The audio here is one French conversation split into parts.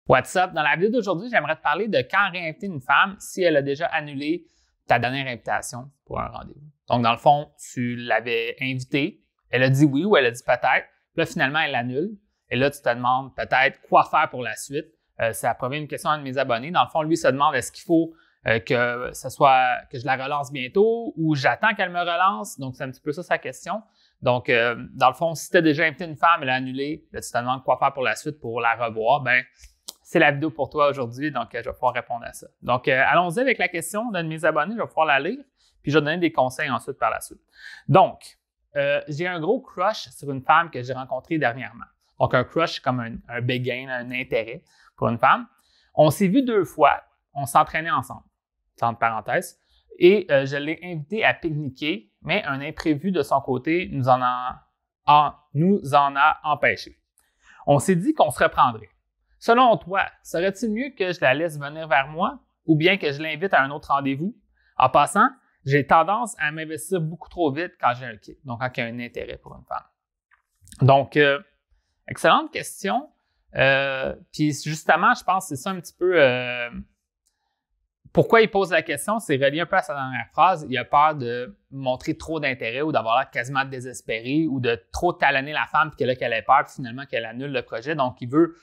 What's up? Dans la vidéo d'aujourd'hui, j'aimerais te parler de quand réinviter une femme si elle a déjà annulé ta dernière invitation pour un rendez-vous. Donc, dans le fond, tu l'avais invitée, elle a dit oui ou elle a dit peut-être, puis là, finalement, elle annule. Et là, tu te demandes peut-être quoi faire pour la suite. Ça provient d'une question à un de mes abonnés. Dans le fond, lui se demande est-ce qu'il faut que je la relance bientôt ou j'attends qu'elle me relance. Donc, c'est un petit peu ça sa question. Donc, dans le fond, si tu as déjà invité une femme, elle a annulé, là, tu te demandes quoi faire pour la suite pour la revoir, bien, c'est la vidéo pour toi aujourd'hui, donc je vais pouvoir répondre à ça. Donc, allons-y avec la question d'un de mes abonnés, je vais pouvoir la lire, puis je vais donner des conseils ensuite par la suite. Donc, j'ai un gros crush sur une femme que j'ai rencontrée dernièrement. Donc, un crush, c'est comme un béguin, un intérêt pour une femme. On s'est vu 2 fois, on s'entraînait ensemble, entre parenthèses, et je l'ai invité à pique-niquer, mais un imprévu de son côté nous en a empêché. On s'est dit qu'on se reprendrait. Selon toi, serait-il mieux que je la laisse venir vers moi ou bien que je l'invite à un autre rendez-vous? En passant, j'ai tendance à m'investir beaucoup trop vite quand j'ai un kick, donc quand il y a un intérêt pour une femme. Donc, excellente question. Puis justement, je pense que c'est ça un petit peu pourquoi il pose la question, c'est relié un peu à sa dernière phrase. Il a peur de montrer trop d'intérêt ou d'avoir l'air quasiment désespéré ou de trop talonner la femme puis qu'elle ait peur puis finalement qu'elle annule le projet. Donc, il veut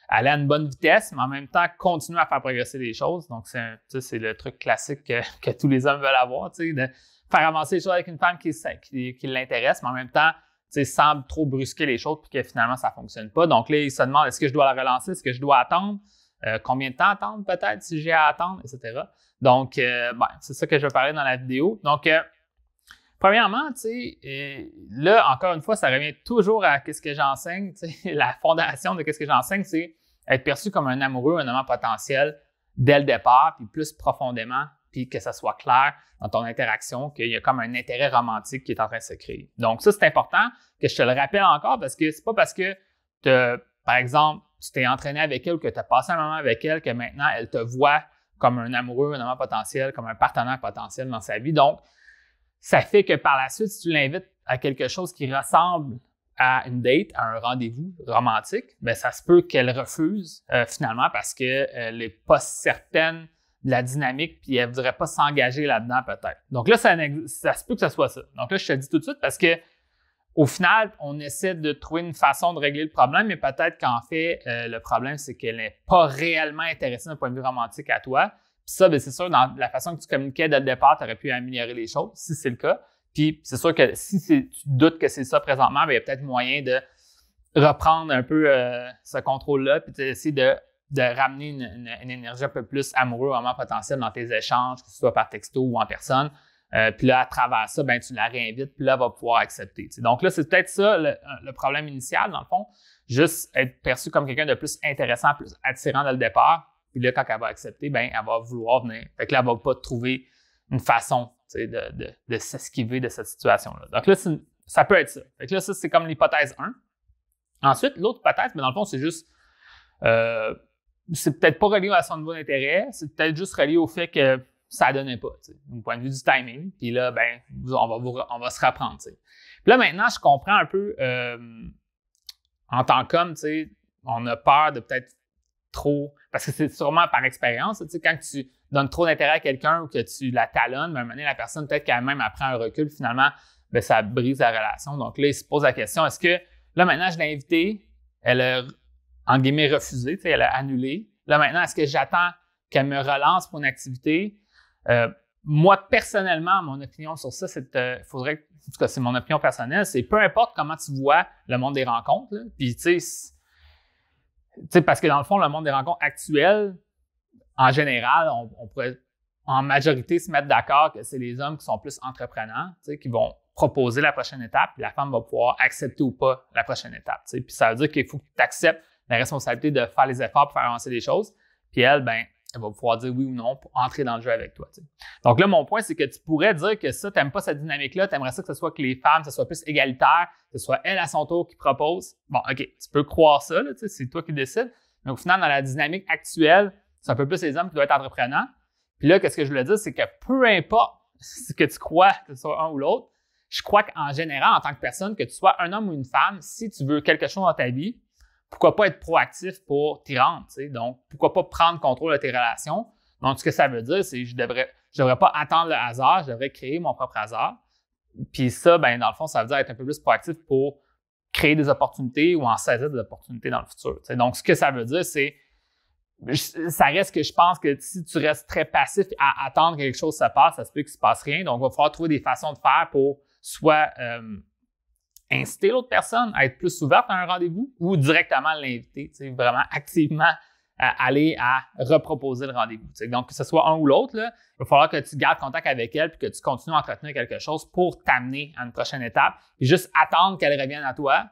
aller à une bonne vitesse, mais en même temps, continuer à faire progresser les choses. Donc, c'est le truc classique que tous les hommes veulent avoir, de faire avancer les choses avec une femme qui l'intéresse, mais en même temps, sans trop brusquer les choses puis que finalement, ça ne fonctionne pas. Donc là, il se demande, est-ce que je dois la relancer? Est-ce que je dois attendre? Combien de temps attendre peut-être si j'ai à attendre, etc. Donc, c'est ça que je vais parler dans la vidéo. Donc, premièrement, là, encore une fois, ça revient toujours à ce que j'enseigne. La fondation de ce que j'enseigne, c'est être perçu comme un amoureux, un amant potentiel dès le départ, puis plus profondément, puis que ça soit clair dans ton interaction, qu'il y a comme un intérêt romantique qui est en train de se créer. Donc, ça, c'est important que je te le rappelle encore parce que c'est pas parce que, par exemple, tu t'es entraîné avec elle ou que tu as passé un moment avec elle que maintenant, elle te voit comme un amoureux, un amant potentiel, comme un partenaire potentiel dans sa vie. Donc, ça fait que par la suite, si tu l'invites à quelque chose qui ressemble à une date, à un rendez-vous romantique, bien, ça se peut qu'elle refuse finalement parce qu'elle n'est pas certaine de la dynamique puis elle ne voudrait pas s'engager là-dedans peut-être. Donc là, ça se peut que ce soit ça. Donc là, je te le dis tout de suite parce que au final, on essaie de trouver une façon de régler le problème, mais peut-être qu'en fait, le problème, c'est qu'elle n'est pas réellement intéressée d'un point de vue romantique à toi. Puis ça, bien, c'est sûr, dans la façon que tu communiquais dès le départ, tu aurais pu améliorer les choses, si c'est le cas. Puis c'est sûr que si tu doutes que c'est ça présentement, bien, il y a peut-être moyen de reprendre un peu ce contrôle-là, puis d'essayer de ramener une énergie un peu plus amoureuse, vraiment potentielle dans tes échanges, que ce soit par texto ou en personne. Puis là, à travers ça, ben, tu la réinvites, puis là, elle va pouvoir accepter. Donc là, c'est peut-être ça le problème initial, dans le fond. Juste être perçu comme quelqu'un de plus intéressant, plus attirant dès le départ. Puis là, quand elle va accepter, ben, elle va vouloir venir. Fait que là, elle ne va pas trouver une façon de s'esquiver de cette situation-là. Donc là, ça peut être ça. Fait que là, ça, c'est comme l'hypothèse 1. Ensuite, l'autre hypothèse, mais dans le fond, c'est juste c'est peut-être pas relié à son niveau d'intérêt, c'est peut-être juste relié au fait que ça ne donnait pas, du point de vue du timing. Puis là, ben, on va se reprendre. T'sais. Puis là, maintenant, je comprends un peu, en tant qu'homme, on a peur de peut-être trop, parce que c'est sûrement par expérience, quand tu donnes trop d'intérêt à quelqu'un ou que tu la talonnes, ben, à un moment donné, la personne, peut-être qu'elle-même apprend un recul, finalement, ben, ça brise la relation. Donc là, il se pose la question, est-ce que, là, maintenant, je l'ai invitée, elle a, en guillemets, refusé, elle a annulé. Là, maintenant, est-ce que j'attends qu'elle me relance pour une activité? Moi, personnellement, mon opinion sur ça, faudrait, en tout cas, c'est mon opinion personnelle, c'est peu importe comment tu vois le monde des rencontres, là, puis tu sais, parce que dans le fond, le monde des rencontres actuelles, en général, on pourrait en majorité se mettre d'accord que c'est les hommes qui sont plus entreprenants, qui vont proposer la prochaine étape, puis la femme va pouvoir accepter ou pas la prochaine étape. Puis ça veut dire qu'il faut que tu acceptes la responsabilité de faire les efforts pour faire avancer les choses, puis elle, ben, elle va pouvoir dire oui ou non pour entrer dans le jeu avec toi. Donc là, mon point, c'est que tu pourrais dire que ça, tu n'aimes pas cette dynamique-là, tu aimerais ça que ce soit que les femmes, que ce soit plus égalitaire, que ce soit elle à son tour qui propose. Bon, OK, tu peux croire ça, là, c'est toi qui décides. Mais au final, dans la dynamique actuelle, c'est un peu plus les hommes qui doivent être entreprenants. Puis là, qu'est-ce que je voulais dire, c'est que peu importe ce que tu crois, que ce soit un ou l'autre, je crois qu'en général, en tant que personne, que tu sois un homme ou une femme, si tu veux quelque chose dans ta vie, pourquoi pas être proactif pour t'y rendre, tu sais? Donc, pourquoi pas prendre contrôle de tes relations? Donc, ce que ça veut dire, c'est que je devrais pas attendre le hasard, je devrais créer mon propre hasard. Puis ça, ben dans le fond, ça veut dire être un peu plus proactif pour créer des opportunités ou en saisir des opportunités dans le futur. T'sais. Donc, ce que ça veut dire, c'est ça reste que je pense que si tu restes très passif à attendre que quelque chose se passe, ça se peut qu'il ne se passe rien. Donc, il va falloir trouver des façons de faire pour soit inciter l'autre personne à être plus ouverte à un rendez-vous ou directement l'inviter, vraiment activement aller à reproposer le rendez-vous. T'sais. Donc, que ce soit un ou l'autre, là, il va falloir que tu gardes contact avec elle et que tu continues à entretenir quelque chose pour t'amener à une prochaine étape. Puis juste attendre qu'elle revienne à toi,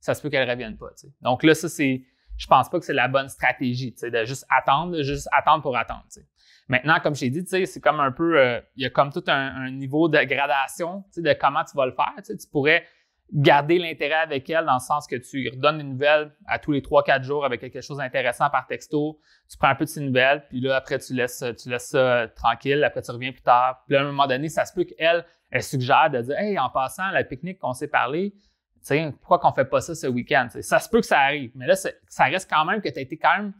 ça se peut qu'elle ne revienne pas. T'sais. Donc là, ça, je pense pas que c'est la bonne stratégie, de juste attendre pour attendre. T'sais. Maintenant, comme je t'ai dit, c'est comme un peu, il y a comme tout un niveau de gradation de comment tu vas le faire. Tu pourrais garder l'intérêt avec elle dans le sens que tu lui redonnes des nouvelles à tous les 3-4 jours avec quelque chose d'intéressant par texto. Tu prends un peu de ses nouvelles, puis là, après, tu laisses ça tranquille. Après, tu reviens plus tard. Puis là, à un moment donné, ça se peut qu'elle suggère de dire « Hey, en passant, la pique-nique qu'on s'est parlé, pourquoi qu'on fait pas ça ce week-end? » Ça se peut que ça arrive, mais là, ça reste quand même que tu as été quand même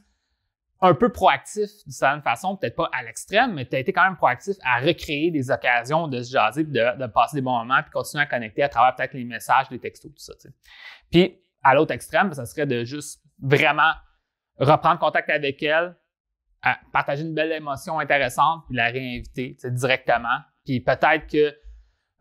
un peu proactif d'une certaine façon, peut-être pas à l'extrême, mais tu as été quand même proactif à recréer des occasions de se jaser, de passer des bons moments, puis continuer à connecter à travers peut-être les messages, les textos, tout ça. T'sais. Puis, à l'autre extrême, ça serait de juste vraiment reprendre contact avec elle, partager une belle émotion intéressante, puis la réinviter directement. Puis peut-être que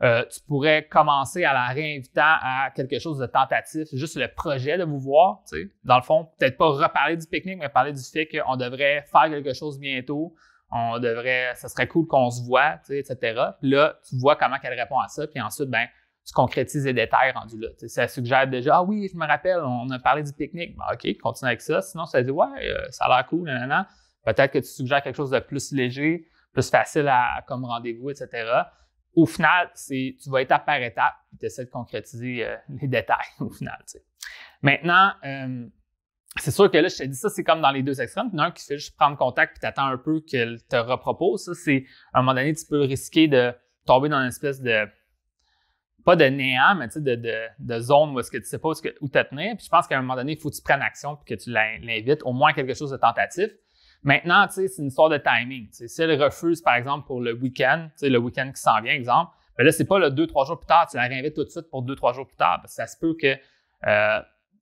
tu pourrais commencer à la réinvitant à quelque chose de tentatif, juste le projet de vous voir. T'sais. Dans le fond, peut-être pas reparler du pique-nique, mais parler du fait qu'on devrait faire quelque chose bientôt, ça serait cool qu'on se voit, etc. Puis là, tu vois comment elle répond à ça, puis ensuite, ben, tu concrétises les détails rendus là. T'sais. Ça suggère déjà, ah oui, je me rappelle, on a parlé du pique-nique. Ben, OK, continue avec ça. Sinon, ça dit, ouais, ça a l'air cool, nanana. Peut-être que tu suggères quelque chose de plus léger, plus facile comme rendez-vous, etc. Au final, tu vas étape par étape et tu essaies de concrétiser les détails au final. T'sais. Maintenant, c'est sûr que là, je te dis ça, c'est comme dans les deux extrêmes. Il y en a un qui fait juste prendre contact et t'attends un peu qu'elle te repropose. Ça, c'est à un moment donné, tu peux risquer de tomber dans une espèce de, pas de néant, mais de zone où est-ce que tu ne sais pas où te tenir. Puis je pense qu'à un moment donné, il faut que tu prennes action et que tu l'invites, au moins quelque chose de tentatif. Maintenant, c'est une histoire de timing. T'sais. Si elle refuse, par exemple, pour le week-end, le week-end qui s'en vient, exemple, ben là, c'est pas le 2-3 jours plus tard, tu la réinvites tout de suite pour 2-3 jours plus tard. Parce que ça se peut que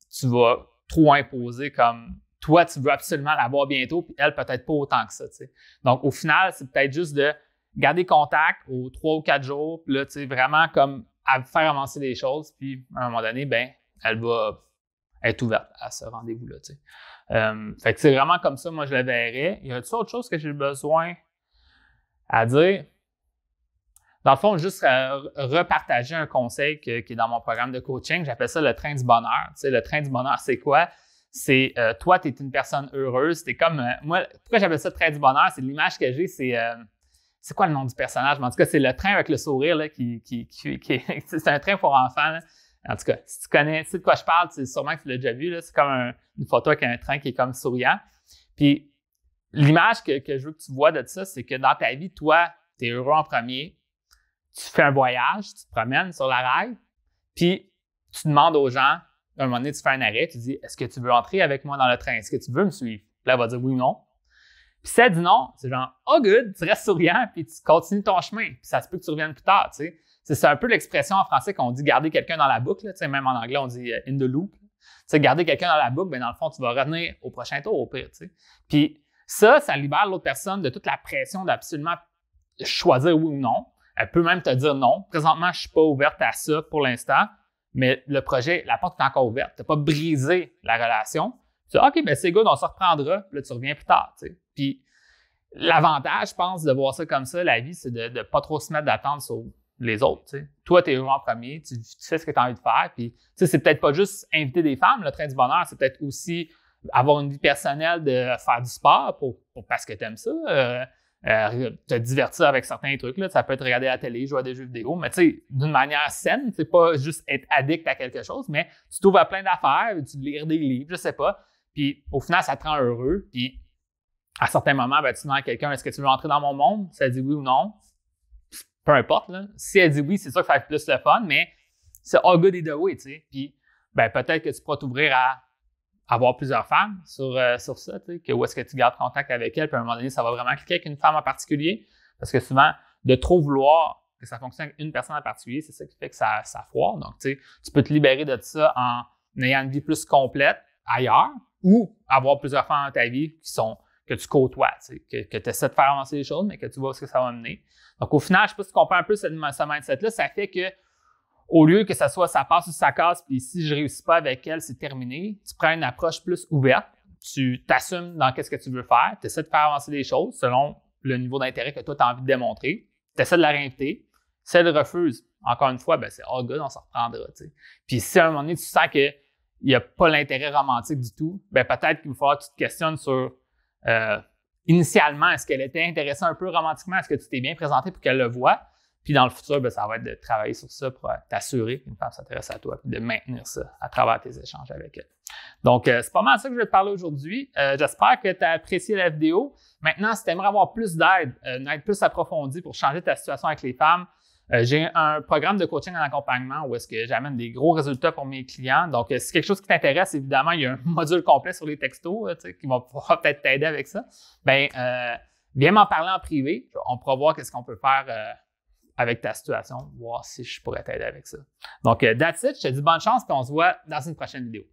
tu vas trop imposer comme toi, tu veux absolument l'avoir bientôt, puis elle, peut-être pas autant que ça. T'sais. Donc, au final, c'est peut-être juste de garder contact aux 3 ou 4 jours, puis là, vraiment comme à faire avancer les choses, puis à un moment donné, ben, elle va être ouverte à ce rendez-vous-là. Fait que c'est vraiment comme ça, moi, je le verrais. Y a-t-il autre chose que j'ai besoin à dire? Dans le fond, juste repartager un conseil qui est dans mon programme de coaching. J'appelle ça le train du bonheur. Tu sais, le train du bonheur, c'est quoi? C'est toi, tu es une personne heureuse. T'es comme moi, pourquoi j'appelle ça le train du bonheur? C'est l'image que j'ai, c'est quoi le nom du personnage? Mais en tout cas, c'est le train avec le sourire là, c'est un train pour enfants. Là. En tout cas, si tu sais de quoi je parle, c'est sûrement que tu l'as déjà vu. Là, c'est comme une photo avec un train qui est comme souriant. Puis l'image que je veux que tu vois de ça, c'est que dans ta vie, toi, tu es heureux en premier. Tu fais un voyage, tu te promènes sur la rail, puis tu demandes aux gens, à un moment donné, tu fais un arrêt, tu dis « Est-ce que tu veux entrer avec moi dans le train? Est-ce que tu veux me suivre? » Puis là, elle va dire oui ou non. Puis si elle dit non, c'est genre « Oh good », tu restes souriant, puis tu continues ton chemin. Puis ça se peut que tu reviennes plus tard, tu sais. C'est un peu l'expression en français qu'on dit garder quelqu'un dans la boucle. Là, même en anglais, on dit in the loop. Garder quelqu'un dans la boucle, ben, dans le fond, tu vas revenir au prochain tour au pire. T'sais. Puis ça libère l'autre personne de toute la pression d'absolument choisir oui ou non. Elle peut même te dire non. Présentement, je ne suis pas ouverte à ça pour l'instant, mais le projet, la porte est encore ouverte. Tu n'as pas brisé la relation. Tu dis OK, ben c'est good, on se reprendra. Puis là, tu reviens plus tard. T'sais. Puis l'avantage, je pense, de voir ça comme ça, la vie, c'est de ne pas trop se mettre d'attente sur les autres. T'sais. Toi, tu es heureux en premier, tu sais ce que tu as envie de faire. Puis, c'est peut-être pas juste inviter des femmes, le train du bonheur, c'est peut-être aussi avoir une vie personnelle de faire du sport parce que tu aimes ça, te divertir avec certains trucs. Là. Ça peut être regarder la télé, jouer à des jeux vidéo, mais d'une manière saine, c'est pas juste être addict à quelque chose, mais tu t'ouvres à plein d'affaires, tu lire des livres, je sais pas. Puis au final, ça te rend heureux. Puis à certains moments, ben, tu demandes à quelqu'un, est-ce que tu veux entrer dans mon monde? Ça dit oui ou non. Peu importe, là. Si elle dit oui, c'est sûr que ça va être plus le fun, mais c'est all good either way, tu sais. Puis, ben, peut-être que tu pourras t'ouvrir à avoir plusieurs femmes sur ça, tu sais, que où est-ce que tu gardes contact avec elles, puis à un moment donné, ça va vraiment cliquer avec une femme en particulier, parce que souvent, de trop vouloir que ça fonctionne avec une personne en particulier, c'est ça qui fait que ça foire. Donc, tu sais, tu peux te libérer de ça en ayant une vie plus complète ailleurs, ou avoir plusieurs femmes dans ta vie que tu côtoies, tu sais, que tu essaies de faire avancer les choses, mais que tu vois où ce que ça va mener. Donc, au final, je ne sais pas si tu comprends un peu ce mindset-là, ça fait que au lieu que ça soit ça passe ou ça casse, puis si je ne réussis pas avec elle, c'est terminé, tu prends une approche plus ouverte, tu t'assumes dans qu'est-ce que tu veux faire, tu essaies de faire avancer les choses selon le niveau d'intérêt que toi, tu as envie de démontrer, tu essaies de la réinviter. Si elle refuse, encore une fois, ben c'est « all good, on s'en reprendra ». Puis si à un moment donné, tu sens qu'il n'y a pas l'intérêt romantique du tout, ben peut-être qu'il va falloir que tu te questionnes sur initialement, est-ce qu'elle était intéressée un peu romantiquement, est-ce que tu t'es bien présenté pour qu'elle le voie? Puis dans le futur, ben, ça va être de travailler sur ça pour t'assurer qu'une femme s'intéresse à toi, puis de maintenir ça à travers tes échanges avec elle. Donc, c'est pas mal ça que je vais te parler aujourd'hui. J'espère que tu as apprécié la vidéo. Maintenant, si tu aimerais avoir plus d'aide, une aide plus approfondie pour changer ta situation avec les femmes, j'ai un programme de coaching en accompagnement où est-ce que j'amène des gros résultats pour mes clients. Donc, si c'est quelque chose qui t'intéresse, évidemment, il y a un module complet sur les textos qui va pouvoir peut-être t'aider avec ça. Bien, viens m'en parler en privé. On pourra voir qu'est-ce qu'on peut faire avec ta situation, voir si je pourrais t'aider avec ça. Donc, that's it. Je te dis bonne chance et on se voit dans une prochaine vidéo.